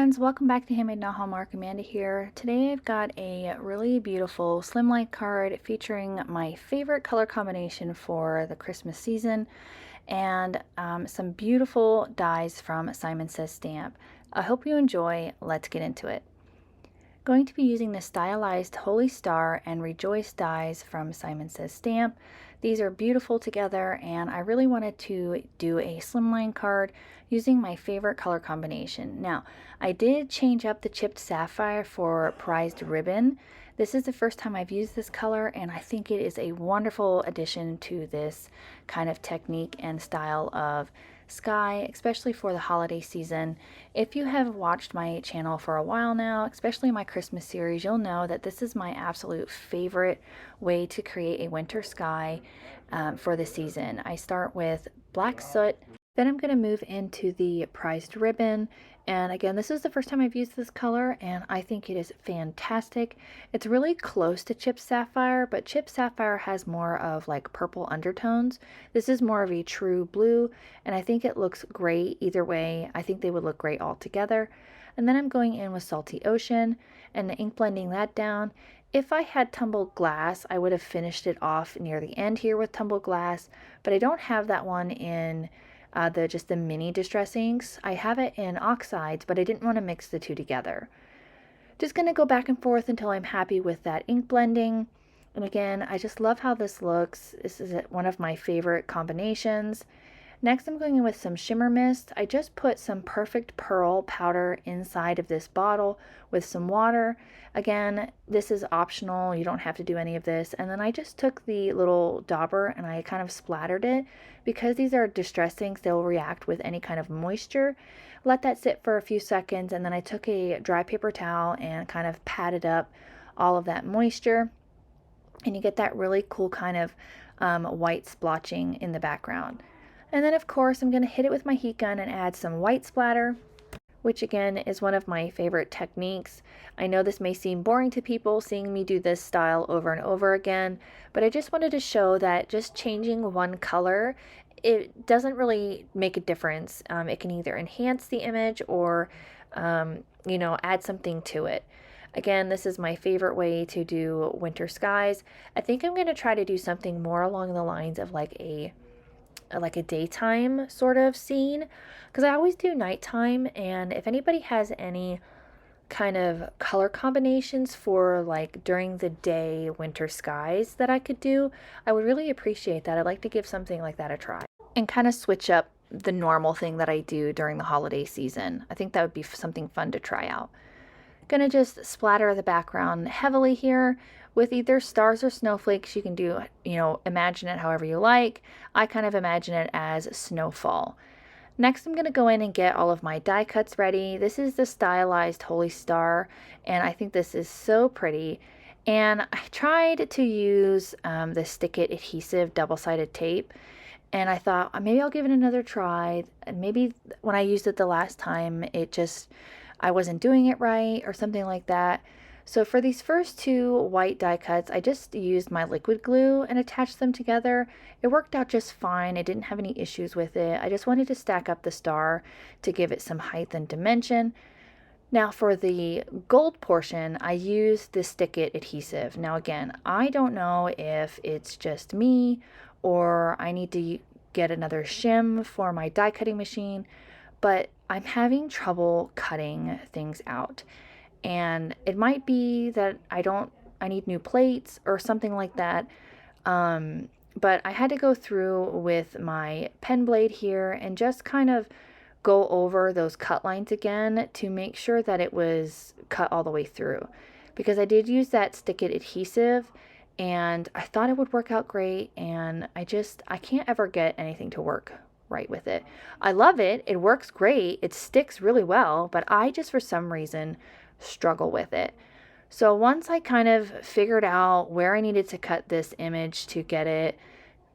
friends, welcome back to Handmade No Hallmark. Amanda here. Today I've got a really beautiful Slimline card featuring my favorite color combination for the Christmas season and some beautiful dies from Simon Says Stamp. I hope you enjoy. Let's get into it. Going to be using the Stylized Holy Star and Rejoice dies from Simon Says Stamp. These are beautiful together, and I really wanted to do a slimline card using my favorite color combination. Now, I did change up the chipped sapphire for prized ribbon. This is the first time I've used this color, and I think it is a wonderful addition to this kind of technique and style of sky, especially for the holiday season. If you have watched my channel for a while now, especially my Christmas series, you'll know that this is my absolute favorite way to create a winter sky for the season. I start with black soot, then I'm going to move into the prized ribbon. And again, this is the first time I've used this color, and I think it is fantastic. It's really close to chipped sapphire, but chipped sapphire has more of like purple undertones. This is more of a true blue, and I think it looks great either way. I think they would look great all together. And then I'm going in with Salty Ocean and ink blending that down. If I had tumbled glass, I would have finished it off near the end here with tumbled glass, but I don't have that one in just the mini distress inks. I have it in oxides, but I didn't want to mix the two together. Just going to go back and forth until I'm happy with that ink blending. And again, I just love how this looks. This is one of my favorite combinations. Next, I'm going in with some shimmer mist. I just put some Perfect Pearl powder inside of this bottle with some water. Again, this is optional. You don't have to do any of this. And then I just took the little dauber and I kind of splattered it. Because these are distress inks, they'll react with any kind of moisture. Let that sit for a few seconds, and then I took a dry paper towel and kind of patted up all of that moisture. And you get that really cool kind of white splotching in the background. And then of course I'm going to hit it with my heat gun and add some white splatter, which again is one of my favorite techniques. I know this may seem boring to people seeing me do this style over and over again, but I just wanted to show that just changing one color, it doesn't really make a difference. It can either enhance the image or add something to it. Again, this is my favorite way to do winter skies. I think I'm going to try to do something more along the lines of like a daytime sort of scene, because I always do nighttime. And if anybody has any kind of color combinations for like during the day winter skies that I could do, I would really appreciate that. I'd like to give something like that a try and kind of switch up the normal thing that I do during the holiday season. I think that would be something fun to try out. Gonna just splatter the background heavily here with either stars or snowflakes. You can do, imagine it however you like. I kind of imagine it as snowfall. Next, I'm going to go in and get all of my die cuts ready. This is the Stylized Holy Star, and I think this is so pretty. And I tried to use the Stick It adhesive double-sided tape, and I thought maybe I'll give it another try. And maybe when I used it the last time, I wasn't doing it right or something like that. So for these first two white die cuts, I just used my liquid glue and attached them together. It worked out just fine. I didn't have any issues with it. I just wanted to stack up the star to give it some height and dimension. Now for the gold portion, I used the Stick It adhesive. Now again, I don't know if it's just me or I need to get another shim for my die cutting machine, but I'm having trouble cutting things out. And it might be that I need new plates or something like that. But I had to go through with my pen blade here and just kind of go over those cut lines again to make sure that it was cut all the way through. Because I did use that Stick It adhesive and I thought it would work out great, and I can't ever get anything to work right with it. I love it. It works great. It sticks really well, but I just for some reason struggle with it. So once I kind of figured out where I needed to cut this image to get it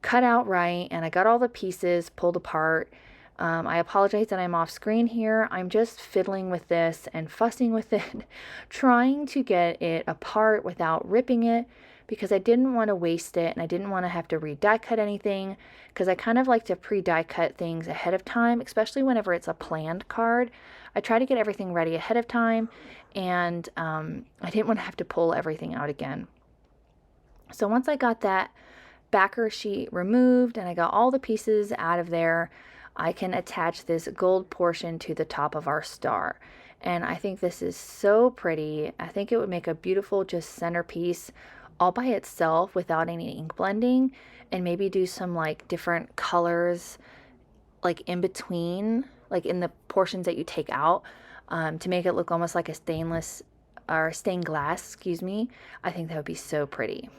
cut out right, and I got all the pieces pulled apart, I apologize that I'm off screen here. I'm just fiddling with this and fussing with it, trying to get it apart without ripping it, because I didn't want to waste it and I didn't want to have to re-die cut anything, because I kind of like to pre-die cut things ahead of time, especially whenever it's a planned card. I try to get everything ready ahead of time, and I didn't want to have to pull everything out again. So once I got that backer sheet removed and I got all the pieces out of there, I can attach this gold portion to the top of our star. And I think this is so pretty. I think it would make a beautiful just centerpiece all by itself without any ink blending, and maybe do some like different colors like in between, like in the portions that you take out, to make it look almost like a stained glass, excuse me. I think that would be so pretty.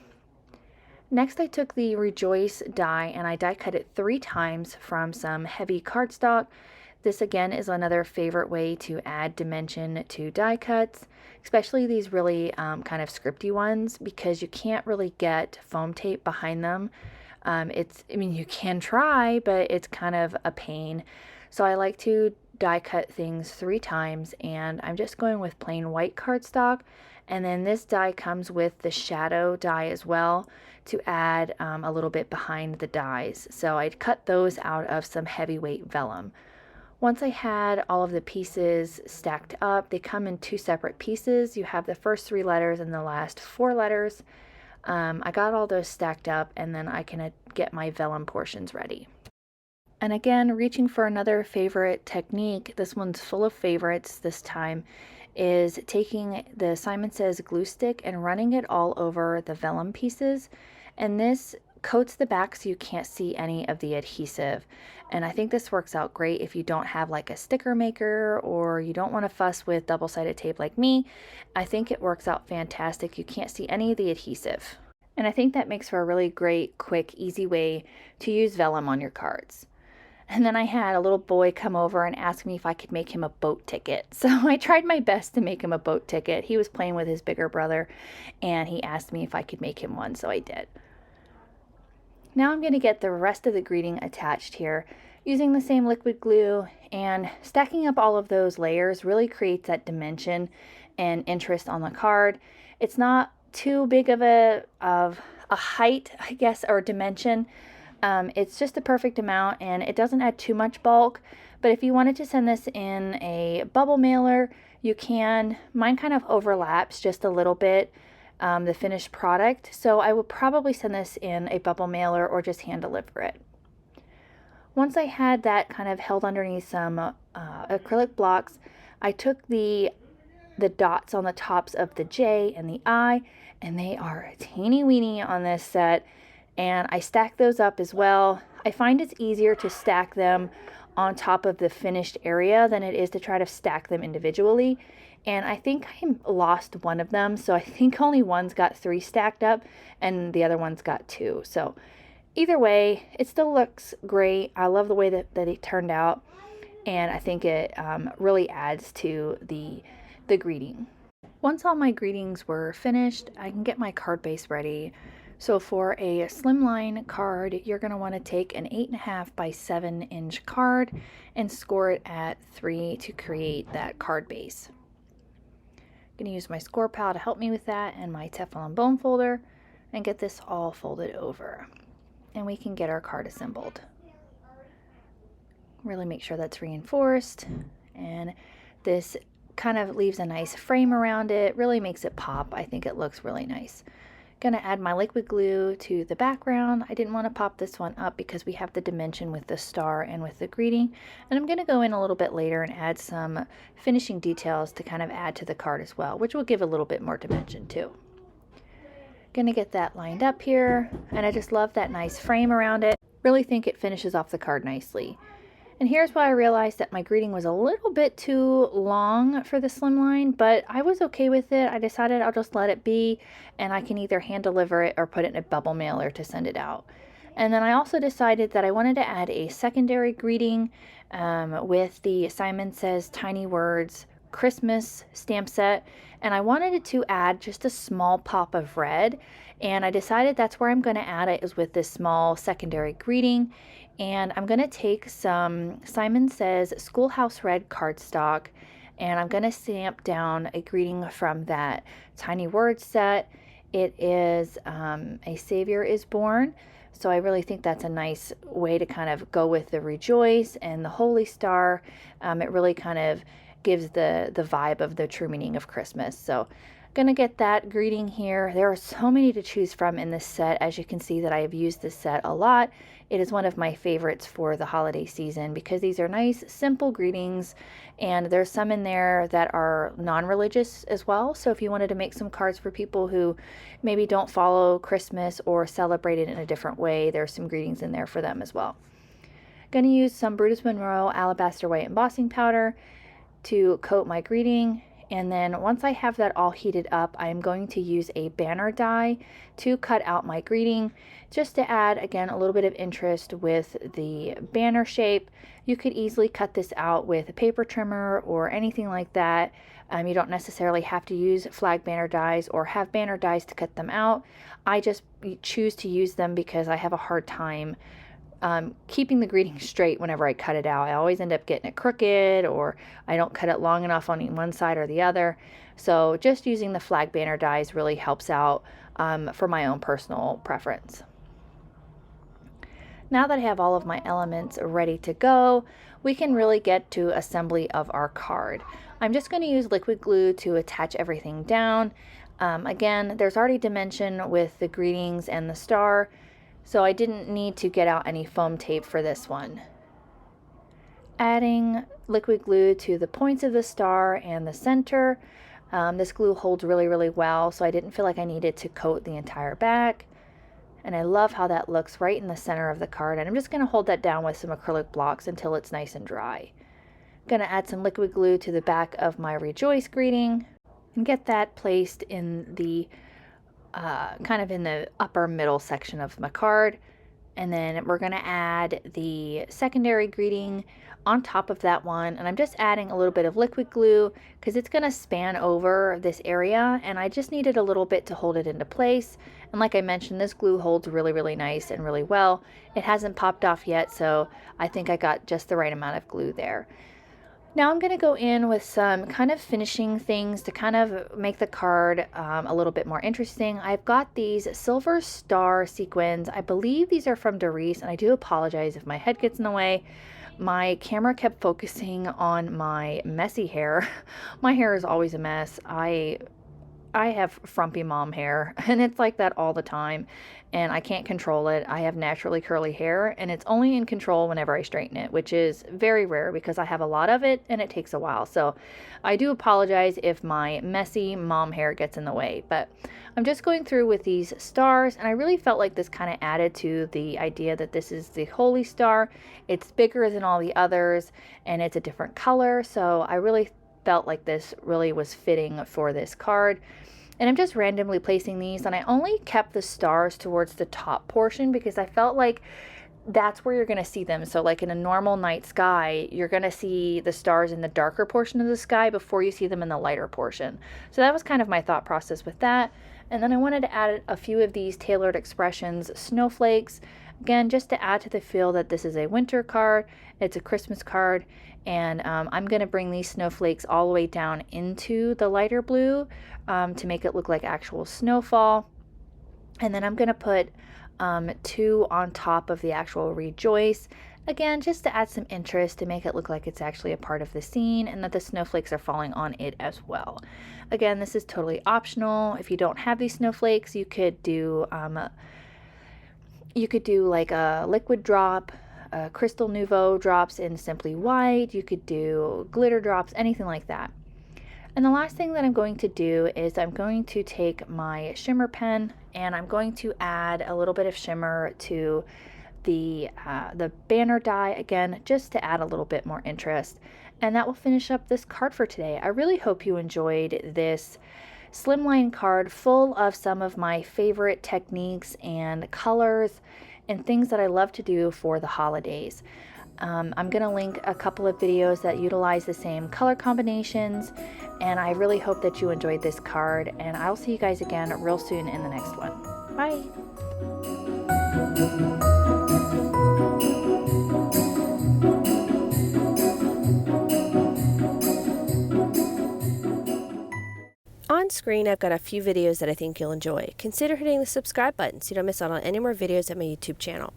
Next, I took the Rejoice die and I die cut it 3 times from some heavy cardstock. This again is another favorite way to add dimension to die cuts, especially these really kind of scripty ones, because you can't really get foam tape behind them. I mean, you can try, but it's kind of a pain. So I like to die cut things 3 times, and I'm just going with plain white cardstock. And then this die comes with the shadow die as well to add a little bit behind the dies. So I cut those out of some heavyweight vellum. Once I had all of the pieces stacked up, they come in 2 separate pieces. You have the first 3 letters and the last 4 letters. I got all those stacked up, and then I can get my vellum portions ready. And again, reaching for another favorite technique, this one's full of favorites this time, is taking the Simon Says glue stick and running it all over the vellum pieces. And this coats the back so you can't see any of the adhesive. And I think this works out great if you don't have like a sticker maker, or you don't want to fuss with double-sided tape like me. I think it works out fantastic. You can't see any of the adhesive. And I think that makes for a really great, quick, easy way to use vellum on your cards. And then I had a little boy come over and ask me if I could make him a boat ticket. So I tried my best to make him a boat ticket. He was playing with his bigger brother, and he asked me if I could make him one, so I did. Now I'm going to get the rest of the greeting attached here using the same liquid glue, and stacking up all of those layers really creates that dimension and interest on the card. It's not too big of a height, I guess, or dimension. It's just the perfect amount, and it doesn't add too much bulk. But if you wanted to send this in a bubble mailer, you can. Mine kind of overlaps just a little bit the finished product, so I would probably send this in a bubble mailer or just hand deliver it. Once I had that kind of held underneath some acrylic blocks, I took the dots on the tops of the J and the I, and they are teeny weeny on this set, and I stack those up as well. I find it's easier to stack them on top of the finished area than it is to try to stack them individually. And I think I lost one of them, so I think only one's got 3 stacked up and the other one's got 2. So either way, it still looks great. I love the way that it turned out, and I think it really adds to the greeting. Once all my greetings were finished, I can get my card base ready. So for a Slimline card, you're going to want to take an 8.5 by 7 inch card and score it at 3 to create that card base. I'm going to use my Scor-Pal to help me with that, and my Teflon bone folder, and get this all folded over. And we can get our card assembled. Really make sure that's reinforced, and this kind of leaves a nice frame around it, really makes it pop. I think it looks really nice. Gonna add my liquid glue to the background. I didn't want to pop this one up because we have the dimension with the star and with the greeting, and I'm gonna go in a little bit later and add some finishing details to kind of add to the card as well, which will give a little bit more dimension too. Gonna get that lined up here, and I just love that nice frame around it. Really think it finishes off the card nicely. And here's why I realized that my greeting was a little bit too long for the Slimline, but I was okay with it. I decided I'll just let it be, and I can either hand deliver it or put it in a bubble mailer to send it out. And then I also decided that I wanted to add a secondary greeting with the Simon Says Tiny Words Christmas stamp set, and I wanted it to add just a small pop of red, and I decided that's where I'm going to add it, is with this small secondary greeting. And I'm going to take some Simon Says Schoolhouse Red cardstock, and I'm going to stamp down a greeting from that Tiny Words set. It is A Savior is Born, so I really think that's a nice way to kind of go with the Rejoice and the Holy Star. It really kind of gives the vibe of the true meaning of Christmas. So gonna get that greeting here. There are so many to choose from in this set. As you can see that I have used this set a lot. It is one of my favorites for the holiday season because these are nice, simple greetings, and there's some in there that are non-religious as well. So if you wanted to make some cards for people who maybe don't follow Christmas or celebrate it in a different way, there's some greetings in there for them as well. Going to use some Brutus Monroe Alabaster White embossing powder to coat my greeting. And then once I have that all heated up, I'm going to use a banner die to cut out my greeting, just to add, again, a little bit of interest with the banner shape. You could easily cut this out with a paper trimmer or anything like that. You don't necessarily have to use flag banner dies or have banner dies to cut them out. I just choose to use them because I have a hard time keeping the greeting straight whenever I cut it out. I always end up getting it crooked, or I don't cut it long enough on one side or the other. So just using the flag banner dies really helps out for my own personal preference. Now that I have all of my elements ready to go, we can really get to assembly of our card. I'm just going to use liquid glue to attach everything down. Again, there's already dimension with the greetings and the star, so I didn't need to get out any foam tape for this one. Adding liquid glue to the points of the star and the center. This glue holds really, really well, so I didn't feel like I needed to coat the entire back. And I love how that looks right in the center of the card. And I'm just going to hold that down with some acrylic blocks until it's nice and dry. I'm going to add some liquid glue to the back of my Rejoice greeting and get that placed in the kind of in the upper middle section of my card. And then we're going to add the secondary greeting on top of that one, and I'm just adding a little bit of liquid glue because it's going to span over this area, and I just needed a little bit to hold it into place. And like I mentioned, this glue holds really, really nice and really well. It hasn't popped off yet, so I think I got just the right amount of glue there. Now I'm going to go in with some kind of finishing things to kind of make the card a little bit more interesting. I've got these silver star sequins. I believe these are from Doris, and I do apologize if my head gets in the way. My camera kept focusing on my messy hair. My hair is always a mess. I have frumpy mom hair, and it's like that all the time, and I can't control it. I have naturally curly hair, and it's only in control whenever I straighten it, which is very rare because I have a lot of it and it takes a while. So I do apologize if my messy mom hair gets in the way, but I'm just going through with these stars, and I really felt like this kind of added to the idea that this is the holy star. It's bigger than all the others, and it's a different color, so I really felt like this really was fitting for this card. And I'm just randomly placing these, and I only kept the stars towards the top portion because I felt like that's where you're going to see them. So like in a normal night sky, you're going to see the stars in the darker portion of the sky before you see them in the lighter portion. So that was kind of my thought process with that. And then I wanted to add a few of these Tailored Expressions snowflakes, again, just to add to the feel that this is a winter card, it's a Christmas card. And I'm going to bring these snowflakes all the way down into the lighter blue to make it look like actual snowfall. And then I'm going to put 2 on top of the actual Rejoice. Again, just to add some interest, to make it look like it's actually a part of the scene and that the snowflakes are falling on it as well. Again, this is totally optional. If you don't have these snowflakes, you could do like a liquid drop, crystal Nuvo drops in Simply White. You could do glitter drops, anything like that. And the last thing that I'm going to do is I'm going to take my shimmer pen and I'm going to add a little bit of shimmer to the banner die, again, just to add a little bit more interest. And that will finish up this card for today. I really hope you enjoyed this Slimline card full of some of my favorite techniques and colors and things that I love to do for the holidays. I'm going to link a couple of videos that utilize the same color combinations, and I really hope that you enjoyed this card, and I'll see you guys again real soon in the next one. Bye! On screen, I've got a few videos that I think you'll enjoy. Consider hitting the subscribe button so you don't miss out on any more videos at my YouTube channel.